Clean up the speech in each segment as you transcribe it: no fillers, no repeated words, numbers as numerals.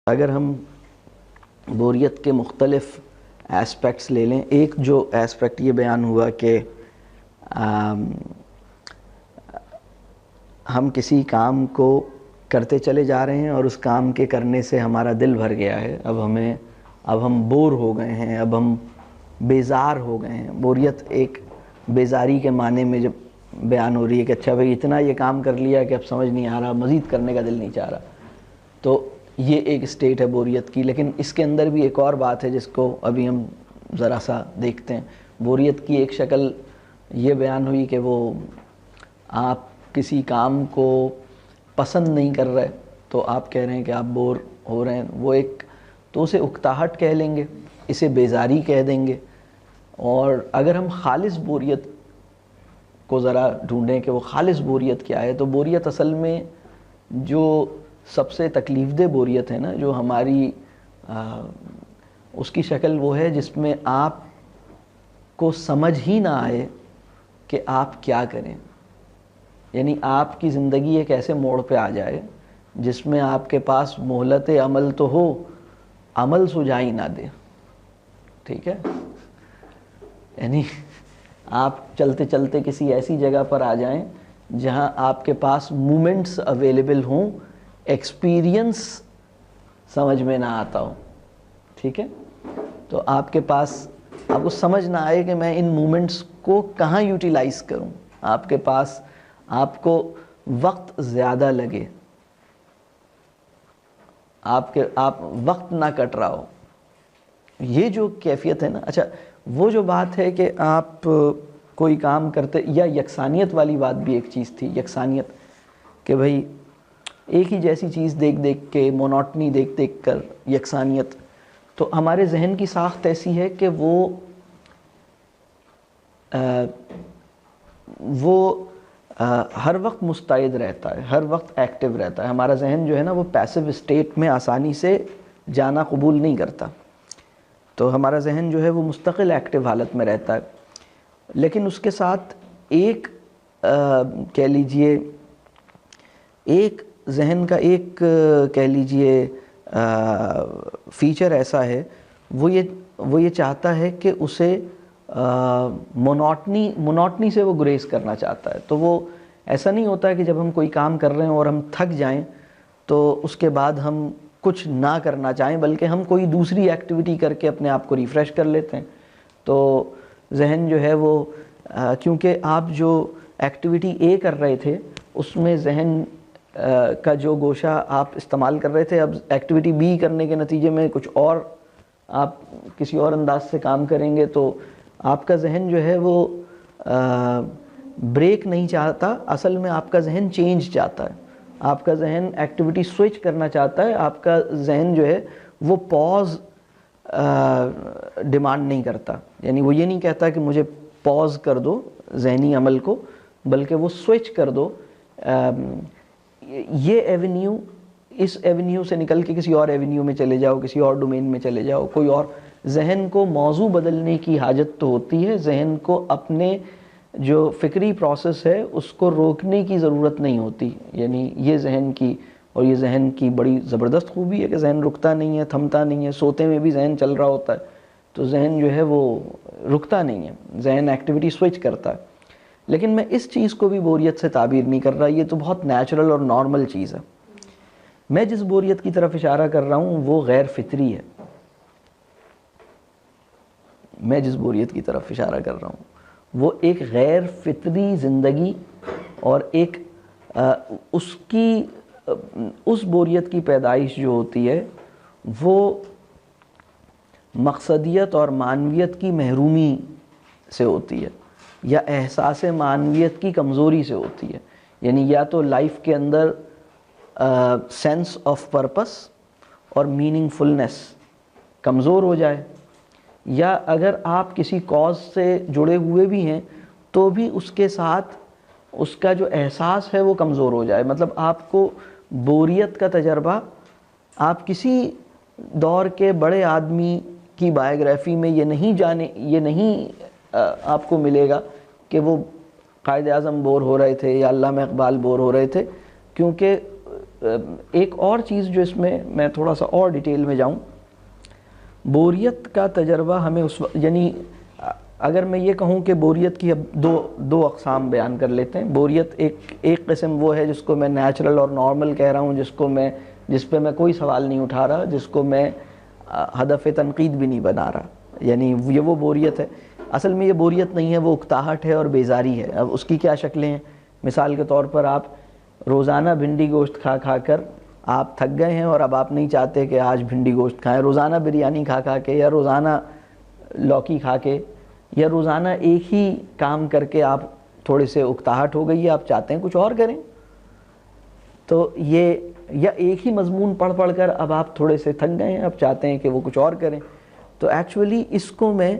اگر ہم بوریت کے مختلف ایسپیکٹس لے لیں، ایک جو ایسپیکٹ یہ بیان ہوا کہ ہم کسی کام کو کرتے چلے جا رہے ہیں اور اس کام کے کرنے سے ہمارا دل بھر گیا ہے، اب ہم بور ہو گئے ہیں، اب ہم بیزار ہو گئے ہیں۔ بوریت ایک بیزاری کے معنی میں جب بیان ہو رہی ہے کہ اچھا بھئی اتنا یہ کام کر لیا کہ اب سمجھ نہیں آ رہا، مزید کرنے کا دل نہیں چاہ رہا، تو یہ ایک سٹیٹ ہے بوریت کی۔ لیکن اس کے اندر بھی ایک اور بات ہے جس کو ابھی ہم ذرا سا دیکھتے ہیں۔ بوریت کی ایک شکل یہ بیان ہوئی کہ وہ آپ کسی کام کو پسند نہیں کر رہے تو آپ کہہ رہے ہیں کہ آپ بور ہو رہے ہیں، وہ ایک تو اسے اکتاہٹ کہہ لیں گے، اسے بیزاری کہہ دیں گے۔ اور اگر ہم خالص بوریت کو ذرا ڈھونڈیں کہ وہ خالص بوریت کیا ہے، تو بوریت اصل میں جو سب سے تکلیف دہ بوریت ہے نا، جو ہماری اس کی شکل وہ ہے جس میں آپ کو سمجھ ہی نہ آئے کہ آپ کیا کریں۔ یعنی آپ کی زندگی ایک ایسے موڑ پہ آ جائے جس میں آپ کے پاس مہلت عمل تو ہو، عمل سجائی نہ دے، ٹھیک ہے؟ یعنی آپ چلتے چلتے کسی ایسی جگہ پر آ جائیں جہاں آپ کے پاس مومنٹس اویلیبل ہوں، ایکسپیرینس سمجھ میں نہ آتا ہو، ٹھیک ہے؟ تو آپ کو سمجھ نہ آئے کہ میں ان مومنٹس کو کہاں یوٹیلائز کروں، آپ کو وقت زیادہ لگے، آپ وقت نہ کٹ رہا ہو، یہ جو کیفیت ہے نا۔ اچھا، وہ جو بات ہے کہ آپ کوئی کام کرتے، یا یکسانیت والی بات بھی ایک چیز تھی، یکسانیت، کہ بھئی ایک ہی جیسی چیز دیکھ دیکھ کے، مونوٹنی دیکھ دیکھ کر یکسانیت، تو ہمارے ذہن کی ساخت ایسی ہے کہ وہ ہر وقت مستعد رہتا ہے، ہر وقت ایکٹیو رہتا ہے۔ ہمارا ذہن جو ہے نا وہ پیسو اسٹیٹ میں آسانی سے جانا قبول نہیں کرتا، تو ہمارا ذہن جو ہے وہ مستقل ایکٹیو حالت میں رہتا ہے۔ لیکن اس کے ساتھ ایک کہہ لیجئے ایک ذہن کا ایک کہہ لیجئے فیچر ایسا ہے، وہ یہ چاہتا ہے کہ اسے مونوٹنی سے وہ گریز کرنا چاہتا ہے۔ تو وہ ایسا نہیں ہوتا ہے کہ جب ہم کوئی کام کر رہے ہیں اور ہم تھک جائیں تو اس کے بعد ہم کچھ نہ کرنا چاہیں، بلکہ ہم کوئی دوسری ایکٹیویٹی کر کے اپنے آپ کو ریفریش کر لیتے ہیں۔ تو ذہن جو ہے وہ کیونکہ آپ جو ایکٹیویٹی اے کر رہے تھے اس میں ذہن کا جو گوشہ آپ استعمال کر رہے تھے، اب ایکٹیویٹی بی کرنے کے نتیجے میں کچھ اور آپ کسی اور انداز سے کام کریں گے، تو آپ کا ذہن جو ہے وہ بریک نہیں چاہتا، اصل میں آپ کا ذہن چینج چاہتا ہے، آپ کا ذہن ایکٹیویٹی سوئچ کرنا چاہتا ہے، آپ کا ذہن جو ہے وہ پاز ڈیمانڈ نہیں کرتا۔ یعنی وہ یہ نہیں کہتا کہ مجھے پاز کر دو ذہنی عمل کو، بلکہ وہ سوئچ کر دو، یہ ایونیو، اس ایونیو سے نکل کے کسی اور ایونیو میں چلے جاؤ، کسی اور ڈومین میں چلے جاؤ، کوئی اور۔ ذہن کو موضوع بدلنے کی حاجت تو ہوتی ہے، ذہن کو اپنے جو فکری پروسیس ہے اس کو روکنے کی ضرورت نہیں ہوتی۔ یعنی یہ ذہن کی بڑی زبردست خوبی ہے کہ ذہن رکتا نہیں ہے، تھمتا نہیں ہے، سوتے میں بھی ذہن چل رہا ہوتا ہے، تو ذہن جو ہے وہ رکتا نہیں ہے، ذہن ایکٹیویٹی سوئچ کرتا ہے۔ لیکن میں اس چیز کو بھی بوریت سے تعبیر نہیں کر رہا، یہ تو بہت نیچرل اور نارمل چیز ہے۔ میں جس بوریت کی طرف اشارہ کر رہا ہوں وہ غیر فطری ہے، میں جس بوریت کی طرف اشارہ کر رہا ہوں وہ ایک غیر فطری زندگی، اور ایک اس بوریت کی پیدائش جو ہوتی ہے وہ مقصدیت اور معنویت کی محرومی سے ہوتی ہے، یا احساس معنویت کی کمزوری سے ہوتی ہے۔ یعنی یا تو لائف کے اندر سینس آف پرپس اور میننگ فلنس کمزور ہو جائے، یا اگر آپ کسی کاز سے جڑے ہوئے بھی ہیں تو بھی اس کے ساتھ اس کا جو احساس ہے وہ کمزور ہو جائے۔ مطلب آپ کو بوریت کا تجربہ آپ کسی دور کے بڑے آدمی کی بائیوگرافی میں یہ نہیں آپ کو ملے گا کہ وہ قائد اعظم بور ہو رہے تھے یا علامہ اقبال بور ہو رہے تھے، کیونکہ ایک اور چیز جو اس میں تھوڑا سا اور ڈیٹیل میں جاؤں، بوریت کا تجربہ ہمیں یعنی اگر میں یہ کہوں کہ بوریت کی اب دو اقسام بیان کر لیتے ہیں. بوریت ایک قسم وہ ہے جس کو میں نیچرل اور نارمل کہہ رہا ہوں، جس پہ میں کوئی سوال نہیں اٹھا رہا، جس کو میں ہدف تنقید بھی نہیں بنا رہا، یعنی یہ وہ بوریت ہے. اصل میں یہ بوریت نہیں ہے، وہ اکتاہٹ ہے اور بیزاری ہے. اب اس کی کیا شکلیں ہیں؟ مثال کے طور پر آپ روزانہ بھنڈی گوشت کھا کر آپ تھک گئے ہیں اور اب آپ نہیں چاہتے کہ آج بھنڈی گوشت کھائیں. روزانہ بریانی کھا کے یا روزانہ لوکی کھا کے یا روزانہ ایک ہی کام کر کے آپ تھوڑے سے اکتاہٹ ہو گئی ہے، آپ چاہتے ہیں کچھ اور کریں. تو یہ یا ایک ہی مضمون پڑھ کر اب آپ تھوڑے سے تھک گئے ہیں، اب چاہتے ہیں کہ وہ کچھ اور کریں. تو ایکچولی اس کو میں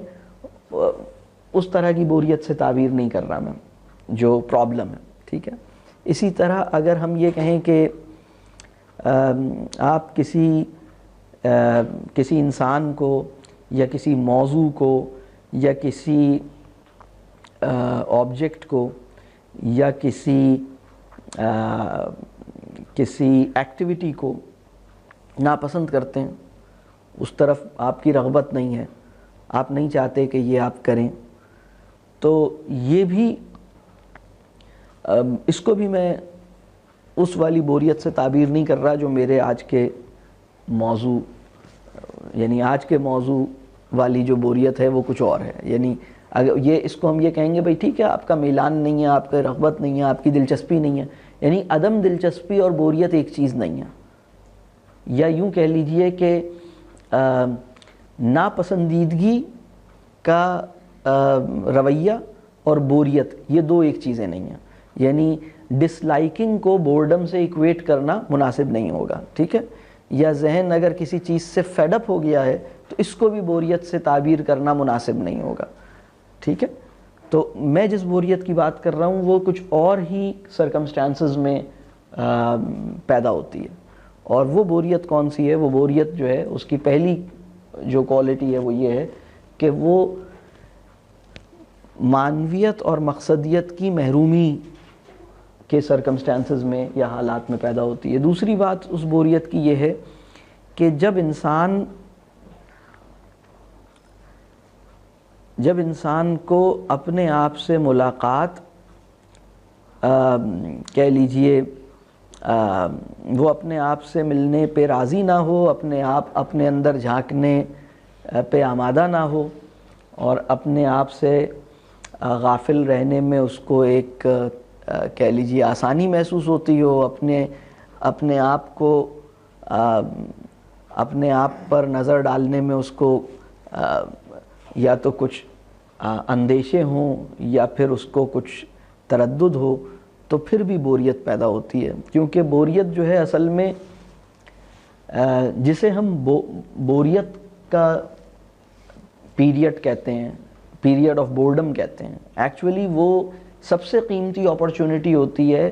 اس طرح کی بوریت سے تعبیر نہیں کر رہا میں جو پرابلم ہے. ٹھیک ہے. اسی طرح اگر ہم یہ کہیں کہ آپ کسی انسان کو یا کسی موضوع کو یا کسی آبجیکٹ کو یا کسی ایکٹیویٹی کو ناپسند کرتے ہیں، اس طرف آپ کی رغبت نہیں ہے، آپ نہیں چاہتے کہ یہ آپ کریں، تو یہ بھی اس کو بھی میں اس والی بوریت سے تعبیر نہیں کر رہا جو میرے آج کے موضوع یعنی آج کے موضوع والی جو بوریت ہے وہ کچھ اور ہے. یعنی اگر اس کو ہم یہ کہیں گے بھئی ٹھیک ہے، آپ کا میلان نہیں ہے، آپ کا رغبت نہیں ہے، آپ کی دلچسپی نہیں ہے، یعنی عدم دلچسپی اور بوریت ایک چیز نہیں ہے. یا یوں کہہ لیجئے کہ ناپسندیدگی کا رویہ اور بوریت یہ دو ایک چیزیں نہیں ہیں. یعنی ڈس لائکنگ کو بورڈم سے ایکویٹ کرنا مناسب نہیں ہوگا. ٹھیک ہے. یا ذہن اگر کسی چیز سے فیڈ اپ ہو گیا ہے تو اس کو بھی بوریت سے تعبیر کرنا مناسب نہیں ہوگا. ٹھیک ہے. تو میں جس بوریت کی بات کر رہا ہوں وہ کچھ اور ہی سرکمسٹانسز میں پیدا ہوتی ہے. اور وہ بوریت کون سی ہے؟ وہ بوریت جو ہے اس کی پہلی جو کوالٹی ہے وہ یہ ہے کہ وہ معنویت اور مقصدیت کی محرومی کے سرکمسٹانسز میں یا حالات میں پیدا ہوتی ہے. دوسری بات اس بوریت کی یہ ہے کہ جب انسان کو اپنے آپ سے ملاقات کہہ لیجئے وہ اپنے آپ سے ملنے پہ راضی نہ ہو، اپنے اندر جھانکنے پہ آمادہ نہ ہو اور اپنے آپ سے غافل رہنے میں اس کو ایک کہہ لیجیے آسانی محسوس ہوتی ہو، اپنے آپ کو اپنے آپ پر نظر ڈالنے میں اس کو یا تو کچھ اندیشے ہوں یا پھر اس کو کچھ تردد ہو، تو پھر بھی بوریت پیدا ہوتی ہے. کیونکہ بوریت جو ہے اصل میں جسے ہم بوریت کا پیریڈ کہتے ہیں، پیریڈ آف بورڈم کہتے ہیں، ایکچولی وہ سب سے قیمتی اپرچونٹی ہوتی ہے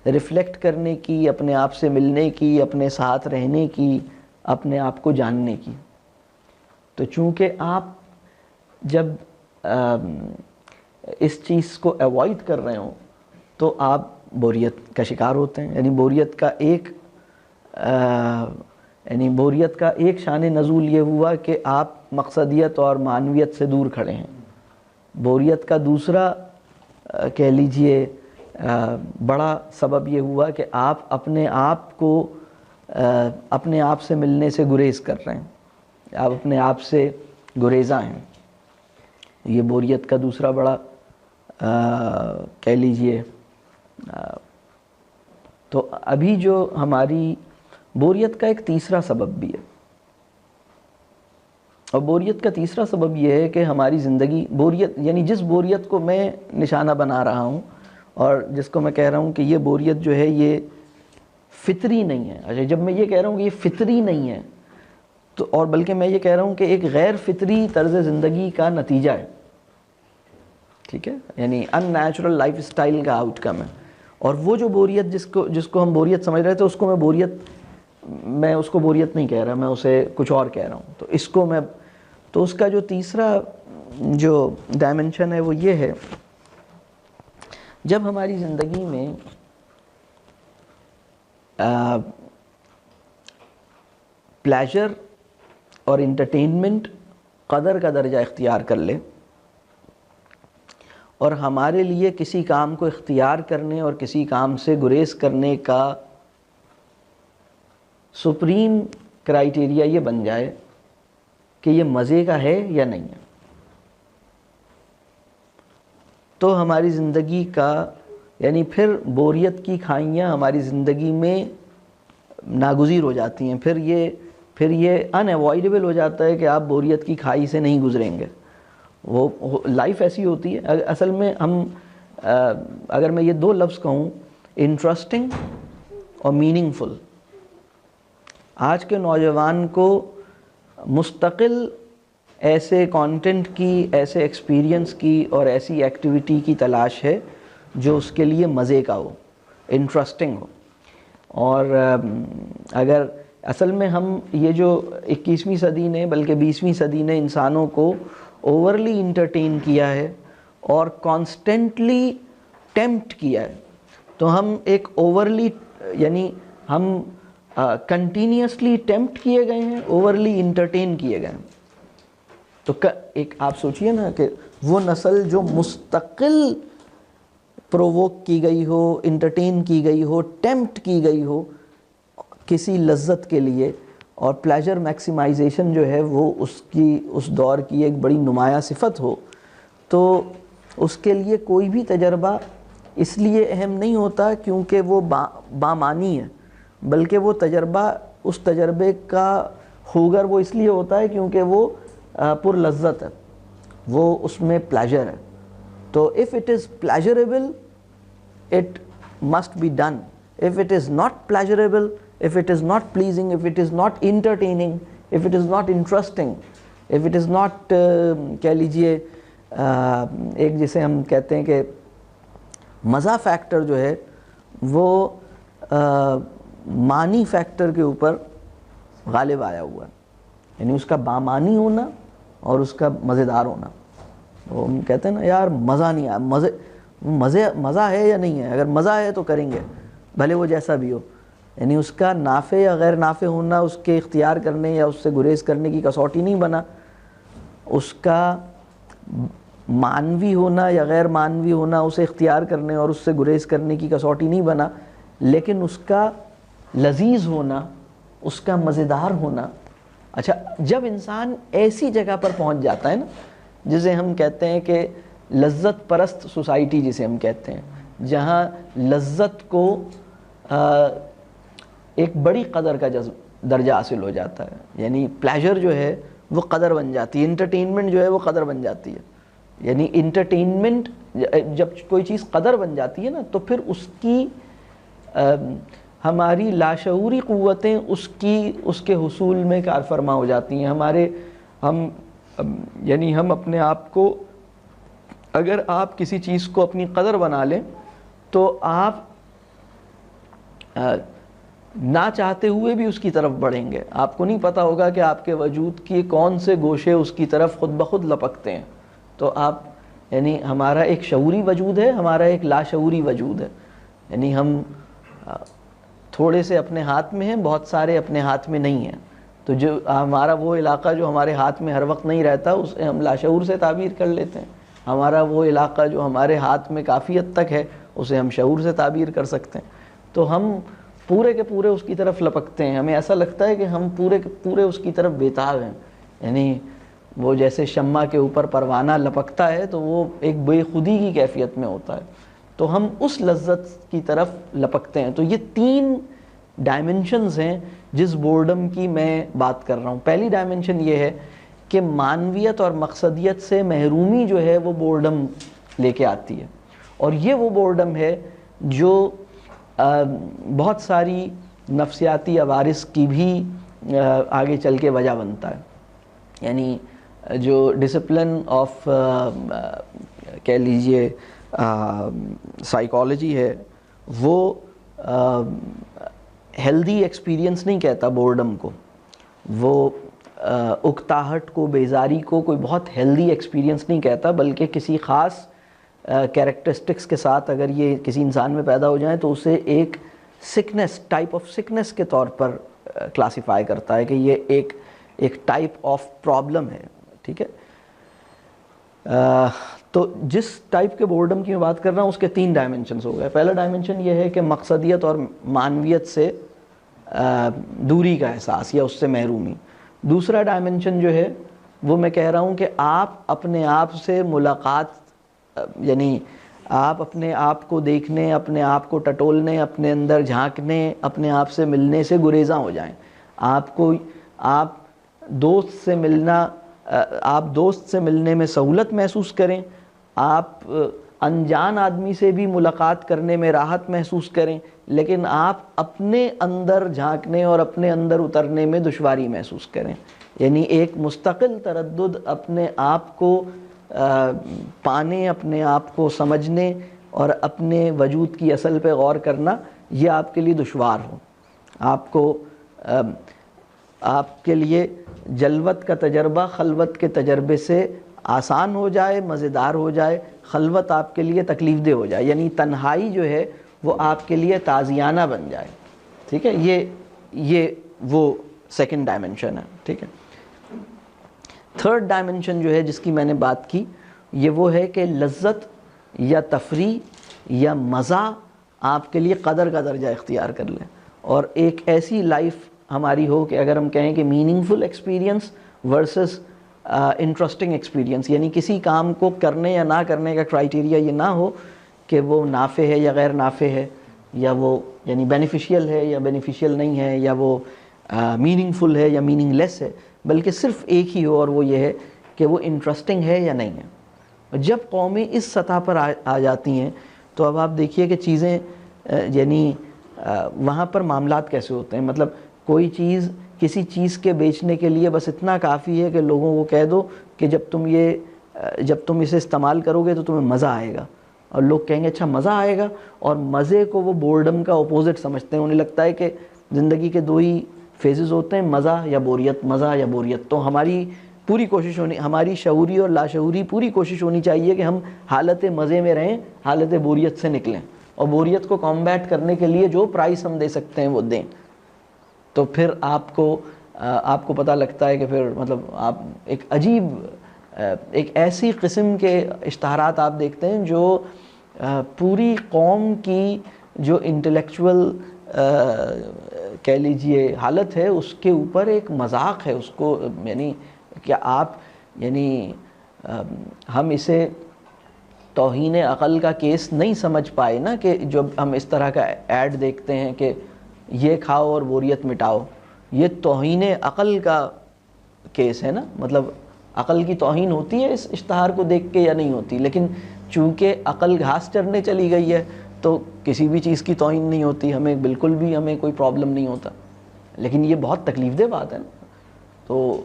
ریفلیکٹ کرنے کی، اپنے آپ سے ملنے کی، اپنے ساتھ رہنے کی، اپنے آپ کو جاننے کی. تو چونکہ آپ جب اس چیز کو ایوائڈ کر رہے ہوں تو آپ بوریت کا شکار ہوتے ہیں. یعنی بوریت کا ایک شان نزول یہ ہوا کہ آپ مقصدیت اور معنویت سے دور کھڑے ہیں. بوریت کا دوسرا کہہ لیجئے بڑا سبب یہ ہوا کہ آپ اپنے آپ کو اپنے آپ سے ملنے سے گریز کر رہے ہیں، آپ اپنے آپ سے گریزاں ہیں. یہ بوریت کا دوسرا بڑا کہہ لیجئے. تو ابھی جو ہماری بوریت کا ایک تیسرا سبب بھی ہے، اور بوریت کا تیسرا سبب یہ ہے کہ ہماری زندگی بوریت یعنی جس بوریت کو میں نشانہ بنا رہا ہوں اور جس کو میں کہہ رہا ہوں کہ یہ بوریت جو ہے یہ فطری نہیں ہے. اچھا، جب میں یہ کہہ رہا ہوں کہ یہ فطری نہیں ہے تو اور بلکہ میں یہ کہہ رہا ہوں کہ ایک غیر فطری طرز زندگی کا نتیجہ ہے. ٹھیک ہے. یعنی ان نیچرل لائف اسٹائل کا آؤٹ کم ہے. اور وہ جو بوریت جس کو ہم بوریت سمجھ رہے تھے اس کو بوریت نہیں کہہ رہا، میں اسے کچھ اور کہہ رہا ہوں. تو اس کا جو تیسرا جو ڈائمنشن ہے وہ یہ ہے، جب ہماری زندگی میں پلیجر اور انٹرٹینمنٹ قدر کا درجہ اختیار کر لے اور ہمارے لیے کسی کام کو اختیار کرنے اور کسی کام سے گریز کرنے کا سپریم کرائیٹیریا یہ بن جائے کہ یہ مزے کا ہے یا نہیں ہے، تو ہماری زندگی کا یعنی پھر بوریت کی کھائیاں ہماری زندگی میں ناگزیر ہو جاتی ہیں، پھر یہ ان اوائڈیبل ہو جاتا ہے کہ آپ بوریت کی کھائی سے نہیں گزریں گے. وہ لائف ایسی ہوتی ہے. اصل میں ہم اگر میں یہ 2 لفظ کہوں، انٹرسٹنگ اور میننگ فل، آج کے نوجوان کو مستقل ایسے کانٹینٹ کی، ایسے ایکسپیرینس کی اور ایسی ایکٹیویٹی کی تلاش ہے جو اس کے لیے مزے کا ہو، انٹرسٹنگ ہو. اور اگر اصل میں ہم یہ جو 21ویں صدی نے بلکہ 20ویں صدی نے انسانوں کو اوورلی انٹرٹین کیا ہے اور کانسٹنٹلی ٹیمپٹ کیا ہے، تو ہم ایک اوورلی یعنی ہم کنٹینیوسلی ٹیمپٹ کیے گئے ہیں، اوورلی انٹرٹین کیے گئے ہیں. تو ایک آپ سوچئے نا کہ وہ نسل جو مستقل پرووک کی گئی ہو، انٹرٹین کی گئی ہو، ٹیمپٹ کی گئی ہو کسی لذت کے لیے، اور پلیجر میکسیمائزیشن جو ہے وہ اس دور کی ایک بڑی نمایاں صفت ہو، تو اس کے لیے کوئی بھی تجربہ اس لیے اہم نہیں ہوتا کیونکہ وہ بامانی ہے، بلکہ وہ تجربہ، اس تجربے کا خوگر وہ اس لیے ہوتا ہے کیونکہ وہ پر لذت ہے، وہ اس میں پلیجر ہے. تو if it is pleasurable it must be done. If it is not pleasurable, if it is not pleasing, if it is not entertaining, if it is not interesting, if it is not کہہ لیجئے ایک جسے ہم کہتے ہیں کہ مزہ factor جو ہے وہ معنی فیکٹر کے اوپر غالب آیا ہوا ہے، یعنی اس کا بامانی ہونا اور اس کا مزیدار ہونا. وہ ہم کہتے ہیں نا یار مزہ نہیں آیا، مزہ ہے یا نہیں ہے، اگر مزہ ہے تو کریں گے بھلے وہ جیسا بھی ہو. یعنی اس کا نافع یا غیر نافع ہونا اس کے اختیار کرنے یا اس سے گریز کرنے کی کسوٹی نہیں بنا، اس کا معنوی ہونا یا غیر معنوی ہونا اسے اختیار کرنے اور اس سے گریز کرنے کی کسوٹی نہیں بنا، لیکن اس کا لذیذ ہونا، اس کا مزیدار ہونا. اچھا، جب انسان ایسی جگہ پر پہنچ جاتا ہے نا جسے ہم کہتے ہیں کہ لذت پرست سوسائٹی جسے ہم کہتے ہیں، جہاں لذت کو ایک بڑی قدر کا درجہ حاصل ہو جاتا ہے، یعنی پلیجر جو ہے وہ قدر بن جاتی ہے، انٹرٹینمنٹ جو ہے وہ قدر بن جاتی ہے. یعنی انٹرٹینمنٹ جب کوئی چیز قدر بن جاتی ہے نا تو پھر اس کی ہماری لاشعوری قوتیں اس کے حصول میں کار فرما ہو جاتی ہیں. یعنی ہم اپنے آپ کو، اگر آپ کسی چیز کو اپنی قدر بنا لیں تو آپ نہ چاہتے ہوئے بھی اس کی طرف بڑھیں گے. آپ کو نہیں پتہ ہوگا کہ آپ کے وجود کی کون سے گوشے اس کی طرف خود بخود لپکتے ہیں. تو آپ یعنی ہمارا ایک شعوری وجود ہے، ہمارا ایک لاشعوری وجود ہے. یعنی ہم تھوڑے سے اپنے ہاتھ میں ہیں، بہت سارے اپنے ہاتھ میں نہیں ہیں. تو جو ہمارا وہ علاقہ جو ہمارے ہاتھ میں ہر وقت نہیں رہتا اسے ہم لاشعور سے تعبیر کر لیتے ہیں. ہمارا وہ علاقہ جو ہمارے ہاتھ میں کافی حد تک ہے اسے ہم شعور سے تعبیر کر سکتے ہیں. تو ہم پورے کے پورے اس کی طرف لپکتے ہیں. ہمیں ایسا لگتا ہے کہ ہم پورے کے پورے اس کی طرف بےتاب ہیں. یعنی وہ جیسے شمع کے اوپر پروانہ لپکتا ہے تو وہ ایک بے خودی کی کیفیت میں ہوتا ہے. تو ہم اس لذت کی طرف لپکتے ہیں. تو یہ 3 ڈائمنشنز ہیں جس بورڈم کی میں بات کر رہا ہوں. پہلی ڈائمنشن یہ ہے کہ معنویت اور مقصدیت سے محرومی جو ہے وہ بورڈم لے کے آتی ہے، اور یہ وہ بورڈم ہے جو بہت ساری نفسیاتی عوارض کی بھی آگے چل کے وجہ بنتا ہے. یعنی جو ڈسپلن آف کہہ لیجئے سائیکالوجی ہے وہ ہیلدی ایکسپیرینس نہیں کہتا بورڈم کو. وہ اکتاہٹ کو، بیزاری کو کوئی بہت ہیلدی ایکسپیرینس نہیں کہتا، بلکہ کسی خاص کیریکٹرسٹکس کے ساتھ اگر یہ کسی انسان میں پیدا ہو جائیں تو اسے ایک سکنس، ٹائپ آف سکنس کے طور پر کلاسیفائی کرتا ہے کہ یہ ایک ٹائپ آف پرابلم ہے. ٹھیک ہے. تو جس ٹائپ کے بورڈم کی میں بات کر رہا ہوں اس کے 3 ڈائمنشنز ہو گئے. پہلا ڈائمنشن یہ ہے کہ مقصدیت اور معنویت سے دوری کا احساس یا اس سے محرومی. دوسرا ڈائمنشن جو ہے وہ میں کہہ رہا ہوں کہ آپ اپنے آپ سے ملاقات، یعنی آپ اپنے آپ کو دیکھنے، اپنے آپ کو ٹٹولنے، اپنے اندر جھانکنے، اپنے آپ سے ملنے سے گریزاں ہو جائیں. آپ دوست سے ملنے میں سہولت محسوس کریں، آپ انجان آدمی سے بھی ملاقات کرنے میں راحت محسوس کریں، لیکن آپ اپنے اندر جھانکنے اور اپنے اندر اترنے میں دشواری محسوس کریں. یعنی ایک مستقل تردد اپنے آپ کو پانے، اپنے آپ کو سمجھنے اور اپنے وجود کی اصل پہ غور کرنا، یہ آپ کے لیے دشوار ہو. آپ کے لیے جلوت کا تجربہ خلوت کے تجربے سے آسان ہو جائے، مزیدار ہو جائے، خلوت آپ کے لیے تکلیف دہ ہو جائے، یعنی تنہائی جو ہے وہ آپ کے لیے تعزیانہ بن جائے. ٹھیک ہے. یہ وہ سیکنڈ ڈائمنشن ہے. ٹھیک ہے. تھرڈ ڈائمنشن جو ہے جس کی میں نے بات کی، یہ وہ ہے کہ لذت یا تفریح یا مزہ آپ کے لیے قدر کا درجہ اختیار کر لیں، اور ایک ایسی لائف ہماری ہو کہ اگر ہم کہیں کہ میننگ فل ایکسپیرینس ورسز انٹرسٹنگ ایکسپیرینس، یعنی کسی کام کو کرنے یا نہ کرنے کا کرائیٹیریا یہ نہ ہو کہ وہ نافع ہے یا غیر نافع ہے، یا وہ یعنی بینیفیشیل ہے یا بینیفیشیل نہیں ہے، یا وہ میننگ فل ہے یا میننگ لیس ہے، بلکہ صرف ایک ہی ہو، اور وہ یہ ہے کہ وہ انٹرسٹنگ ہے یا نہیں ہے. جب قومیں اس سطح پر آ جاتی ہیں تو اب آپ دیکھیے کہ چیزیں یعنی وہاں پر معاملات کیسے ہوتے ہیں. مطلب کوئی چیز، کسی چیز کے بیچنے کے لیے بس اتنا کافی ہے کہ لوگوں کو کہہ دو کہ جب تم اسے استعمال کرو گے تو تمہیں مزہ آئے گا، اور لوگ کہیں گے اچھا مزہ آئے گا، اور مزے کو وہ بورڈم کا اپوزٹ سمجھتے ہیں. انہیں لگتا ہے کہ زندگی کے 2 ہی فیزز ہوتے ہیں، مزہ یا بوریت، مزہ یا بوریت. تو ہماری شعوری اور لاشعوری پوری کوشش ہونی چاہیے کہ ہم حالت مزے میں رہیں، حالت بوریت سے نکلیں، اور بوریت کو کمبیٹ کرنے کے لیے جو پرائس ہم دے سکتے ہیں وہ دیں. تو پھر آپ کو پتہ لگتا ہے کہ پھر مطلب آپ ایک ایسی قسم کے اشتہارات آپ دیکھتے ہیں جو پوری قوم کی جو انٹلیکچول کہہ لیجئے حالت ہے اس کے اوپر ایک مذاق ہے. اس کو یعنی کہ ہم اسے توہین عقل کا کیس نہیں سمجھ پائے نا، کہ جب ہم اس طرح کا ایڈ دیکھتے ہیں کہ یہ کھاؤ اور بوریت مٹاؤ، یہ توہین عقل کا کیس ہے نا. مطلب عقل کی توہین ہوتی ہے اس اشتہار کو دیکھ کے یا نہیں ہوتی؟ لیکن چونکہ عقل گھاس چرنے چلی گئی ہے تو کسی بھی چیز کی توہین نہیں ہوتی، ہمیں بالکل بھی کوئی پرابلم نہیں ہوتا. لیکن یہ بہت تکلیف دہ بات ہے نا. تو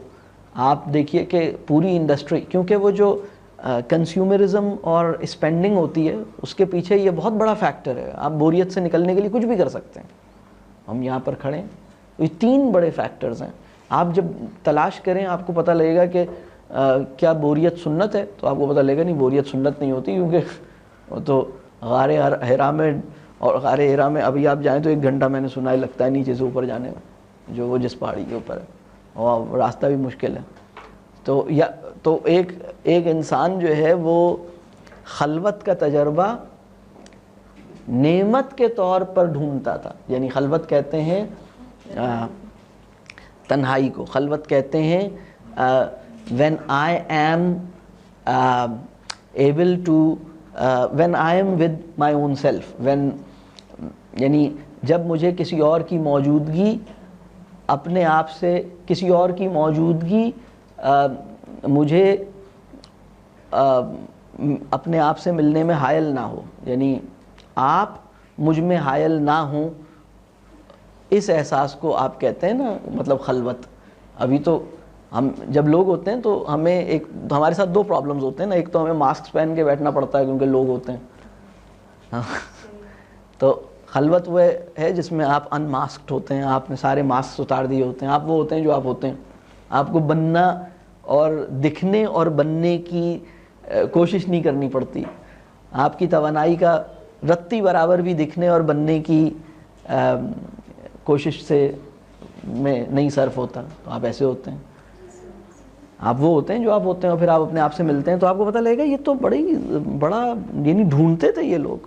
آپ دیکھیے کہ پوری انڈسٹری، کیونکہ وہ جو کنزیومرزم اور اسپینڈنگ ہوتی ہے اس کے پیچھے یہ بہت بڑا فیکٹر ہے. آپ بوریت سے نکلنے کے لیے کچھ بھی کر سکتے ہیں. ہم یہاں پر کھڑے ہیں، یہ 3 بڑے فیکٹرز ہیں. آپ جب تلاش کریں آپ کو پتہ لگے گا کہ کیا بوریت سنت ہے، تو آپ کو پتہ لگے گا نہیں، بوریت سنت نہیں ہوتی، کیونکہ وہ تو غار حرا میں، اور غار حرا میں ابھی آپ جائیں تو 1 گھنٹہ میں نے سنا ہے لگتا ہے نیچے سے اوپر جانے میں، جو وہ جس پہاڑی کے اوپر ہے، اور راستہ بھی مشکل ہے. تو ایک انسان جو ہے وہ خلوت کا تجربہ نعمت کے طور پر ڈھونڈتا تھا. یعنی خلوت کہتے ہیں تنہائی کو، خلوت کہتے ہیں when I am able to when I am with my own self، یعنی جب مجھے کسی اور کی موجودگی، اپنے آپ سے کسی اور کی موجودگی مجھے اپنے آپ سے ملنے میں حائل نہ ہو، یعنی آپ مجھ میں حائل نہ ہوں، اس احساس کو آپ کہتے ہیں نا مطلب خلوت. ابھی تو ہم جب لوگ ہوتے ہیں تو ہمارے ساتھ 2 پرابلمز ہوتے ہیں نا. ایک تو ہمیں ماسک پہن کے بیٹھنا پڑتا ہے کیونکہ لوگ ہوتے ہیں، تو خلوت وہ ہے جس میں آپ ان ماسکڈ ہوتے ہیں، آپ نے سارے ماسک اتار دیے ہوتے ہیں، آپ وہ ہوتے ہیں جو آپ ہوتے ہیں. آپ کو بننا اور دکھنے اور بننے کی کوشش نہیں کرنی پڑتی. آپ کی توانائی کا رتی برابر بھی دکھنے اور بننے کی کوشش سے میں نہیں صرف ہوتا، تو آپ ایسے ہوتے ہیں، آپ وہ ہوتے ہیں جو آپ ہوتے ہیں، اور پھر آپ اپنے آپ سے ملتے ہیں تو آپ کو پتہ لگے گا یہ تو بڑا یعنی ڈھونڈتے تھے یہ لوگ.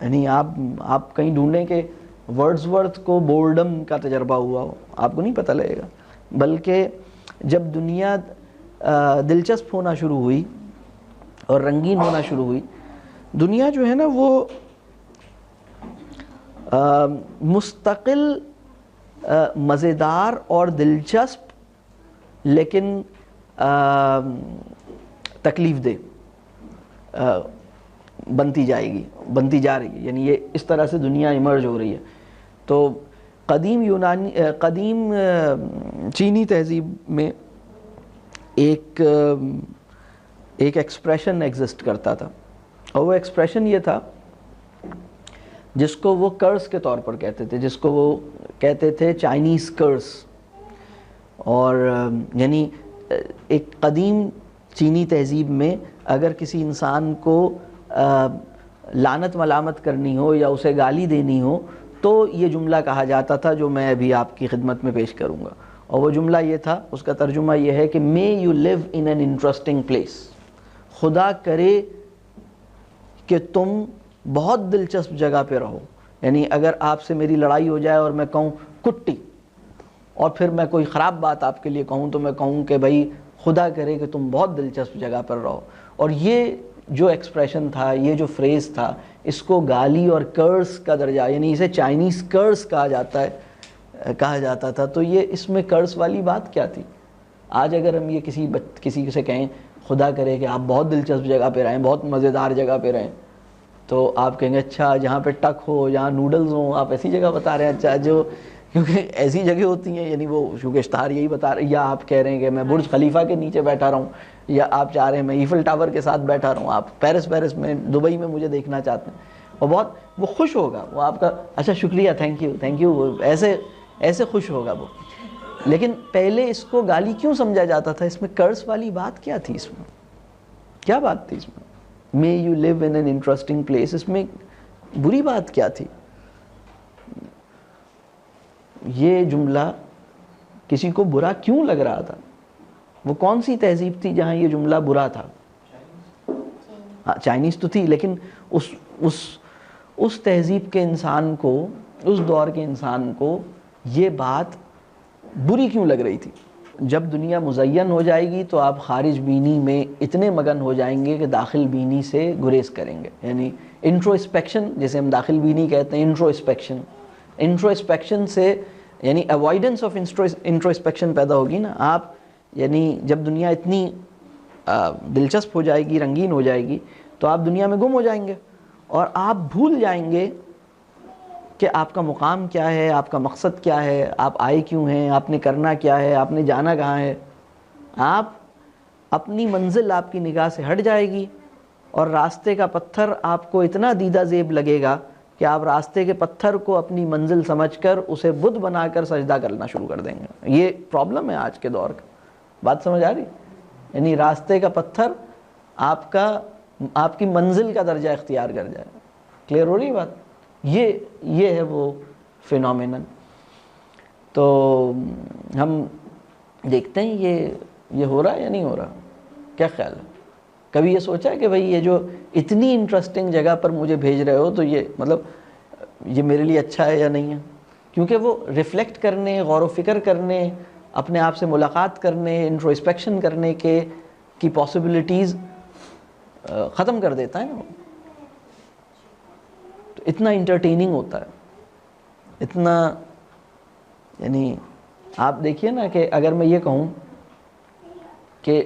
یعنی آپ کہیں ڈھونڈیں کہ ورڈز ورتھ کو بورڈم کا تجربہ ہوا ہو، آپ کو نہیں پتہ لگے گا. بلکہ جب دنیا دلچسپ ہونا شروع ہوئی اور رنگین ہونا شروع ہوئی، دنیا جو ہے نا وہ مستقل، مزیدار اور دلچسپ لیکن تکلیف دہ بنتی جا رہی ہے. یعنی یہ اس طرح سے دنیا ایمرج ہو رہی ہے. تو قدیم چینی تہذیب میں ایک ایکسپریشن ایگزسٹ کرتا تھا، اور وہ ایکسپریشن یہ تھا جس کو وہ کرس کے طور پر کہتے تھے، جس کو وہ کہتے تھے چائنیز کرس. اور یعنی ایک قدیم چینی تہذیب میں اگر کسی انسان کو لعنت ملامت کرنی ہو یا اسے گالی دینی ہو تو یہ جملہ کہا جاتا تھا جو میں ابھی آپ کی خدمت میں پیش کروں گا. اور وہ جملہ یہ تھا، اس کا ترجمہ یہ ہے کہ may you live in an interesting place. خدا کرے کہ تم بہت دلچسپ جگہ پہ رہو. یعنی اگر آپ سے میری لڑائی ہو جائے اور میں کہوں کٹی، اور پھر میں کوئی خراب بات آپ کے لیے کہوں تو میں کہوں کہ بھائی خدا کرے کہ تم بہت دلچسپ جگہ پر رہو. اور یہ جو ایکسپریشن تھا، یہ جو فریز تھا، اس کو گالی اور کرس کا درجہ، یعنی اسے چائنیز کرس کہا جاتا تھا. تو یہ اس میں کرس والی بات کیا تھی؟ آج اگر ہم یہ کسی سے کہیں خدا کرے کہ آپ بہت دلچسپ جگہ پہ رہیں، بہت مزیدار جگہ پہ رہیں، تو آپ کہیں گے اچھا جہاں پہ ٹک ہو، جہاں نوڈلز ہوں، آپ ایسی جگہ بتا رہے ہیں. اچھا جو کیونکہ ایسی جگہ ہوتی ہیں، یعنی وہ چونکہ اشتہار یہی بتا رہے ہیں، یا آپ کہہ رہے ہیں کہ میں برج خلیفہ کے نیچے بیٹھا رہا ہوں، یا آپ چاہ رہے ہیں میں ایفل ٹاور کے ساتھ بیٹھا رہا ہوں، آپ پیرس میں دبئی میں مجھے دیکھنا چاہتے ہیں، اور بہت وہ خوش ہوگا، وہ آپ کا اچھا شکریہ، تھینک یو، ایسے خوش ہوگا وہ. لیکن پہلے اس کو گالی کیوں سمجھا جاتا تھا؟ اس میں کرس والی بات کیا تھی؟ اس میں کیا بات تھی؟ اس میں may you live in an interesting place، اس میں بری بات کیا تھی؟ یہ جملہ کسی کو برا کیوں لگ رہا تھا؟ وہ کون سی تہذیب تھی جہاں یہ جملہ برا تھا؟ چائنیز تو تھی، لیکن اس تہذیب کے انسان کو، اس دور کے انسان کو یہ بات بری کیوں لگ رہی تھی؟ جب دنیا مزین ہو جائے گی تو آپ خارج بینی میں اتنے مگن ہو جائیں گے کہ داخل بینی سے گریز کریں گے. یعنی انٹروسپیکشن، جسے ہم داخل بینی کہتے ہیں، انٹروسپیکشن سے یعنی اوائیڈنس آف انٹروسپیکشن پیدا ہوگی نا. آپ یعنی جب دنیا اتنی دلچسپ ہو جائے گی، رنگین ہو جائے گی، تو آپ دنیا میں گم ہو جائیں گے اور آپ بھول جائیں گے کہ آپ کا مقام کیا ہے، آپ کا مقصد کیا ہے، آپ آئے کیوں ہیں، آپ نے کرنا کیا ہے، آپ نے جانا کہاں ہے. آپ اپنی منزل آپ کی نگاہ سے ہٹ جائے گی، اور راستے کا پتھر آپ کو اتنا دیدہ زیب لگے گا کہ آپ راستے کے پتھر کو اپنی منزل سمجھ کر اسے بت بنا کر سجدہ کرنا شروع کر دیں گے. یہ پرابلم ہے آج کے دور کا. بات سمجھ آ رہی؟ یعنی راستے کا پتھر آپ کی منزل کا درجہ اختیار کر جائے. کلیئر ہو رہی بات؟ یہ ہے وہ فینومینن. تو ہم دیکھتے ہیں یہ ہو رہا ہے یا نہیں ہو رہا؟ کیا خیال ہے؟ کبھی یہ سوچا ہے کہ بھئی یہ جو اتنی انٹرسٹنگ جگہ پر مجھے بھیج رہے ہو تو یہ میرے لیے اچھا ہے یا نہیں ہے؟ کیونکہ وہ ریفلیکٹ کرنے، غور و فکر کرنے، اپنے آپ سے ملاقات کرنے، انٹروسپیکشن کرنے کی پاسبلٹیز ختم کر دیتا ہے نا. تو اتنا انٹرٹیننگ ہوتا ہے، اتنا یعنی آپ دیکھیے نا کہ اگر میں یہ کہوں کہ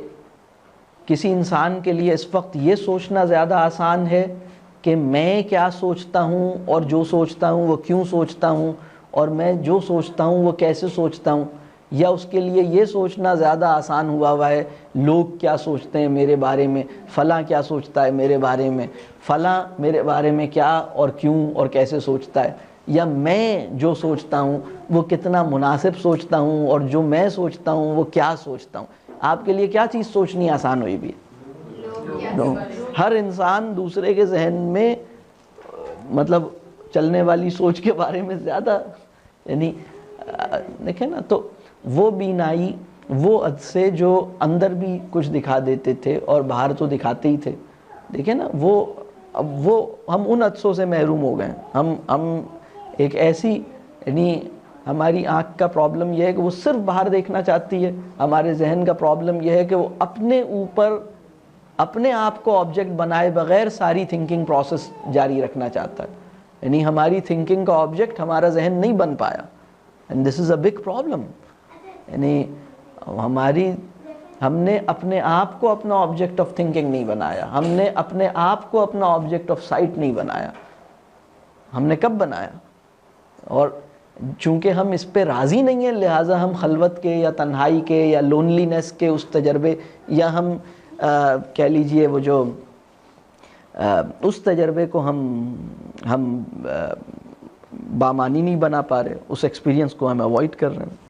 کسی انسان کے لیے اس وقت یہ سوچنا زیادہ آسان ہے کہ میں کیا سوچتا ہوں اور جو سوچتا ہوں وہ کیوں سوچتا ہوں، اور میں جو سوچتا ہوں وہ کیسے سوچتا ہوں، یا اس کے لیے یہ سوچنا زیادہ آسان ہوا ہے لوگ کیا سوچتے ہیں میرے بارے میں، فلاں کیا سوچتا ہے میرے بارے میں، فلاں میرے بارے میں کیا اور کیوں اور کیسے سوچتا ہے، یا میں جو سوچتا ہوں وہ کتنا مناسب سوچتا ہوں اور جو میں سوچتا ہوں وہ کیا سوچتا ہوں. آپ کے لیے کیا چیز سوچنی آسان ہوئی بھی ہے؟ ہر انسان دوسرے کے ذہن میں مطلب چلنے والی سوچ کے بارے میں زیادہ، یعنی دیکھیں نا، تو وہ بینائی، وہ عدسے جو اندر بھی کچھ دکھا دیتے تھے اور باہر تو دکھاتے ہی تھے، دیکھیں نا، وہ ہم ان عدسوں سے محروم ہو گئے ہیں۔ ہم ایک ایسی، یعنی ہماری آنکھ کا پرابلم یہ ہے کہ وہ صرف باہر دیکھنا چاہتی ہے، ہمارے ذہن کا پرابلم یہ ہے کہ وہ اپنے اوپر اپنے آپ کو آبجیکٹ بنائے بغیر ساری تھنکنگ پروسیس جاری رکھنا چاہتا ہے، یعنی ہماری تھنکنگ کا آبجیکٹ ہمارا ذہن نہیں بن پایا، and this is a big problem. یعنی ہم نے اپنے آپ کو اپنا آبجیکٹ آف تھنکنگ نہیں بنایا، ہم نے اپنے آپ کو اپنا آبجیکٹ آف سائٹ نہیں بنایا۔ ہم نے کب بنایا؟ اور چونکہ ہم اس پہ راضی نہیں ہیں، لہٰذا ہم خلوت کے یا تنہائی کے یا لونلینس کے اس تجربے، یا ہم کہہ لیجئے وہ جو اس تجربے کو ہم بامانی نہیں بنا پا رہے، اس ایکسپیرینس کو ہم اوائڈ کر رہے ہیں۔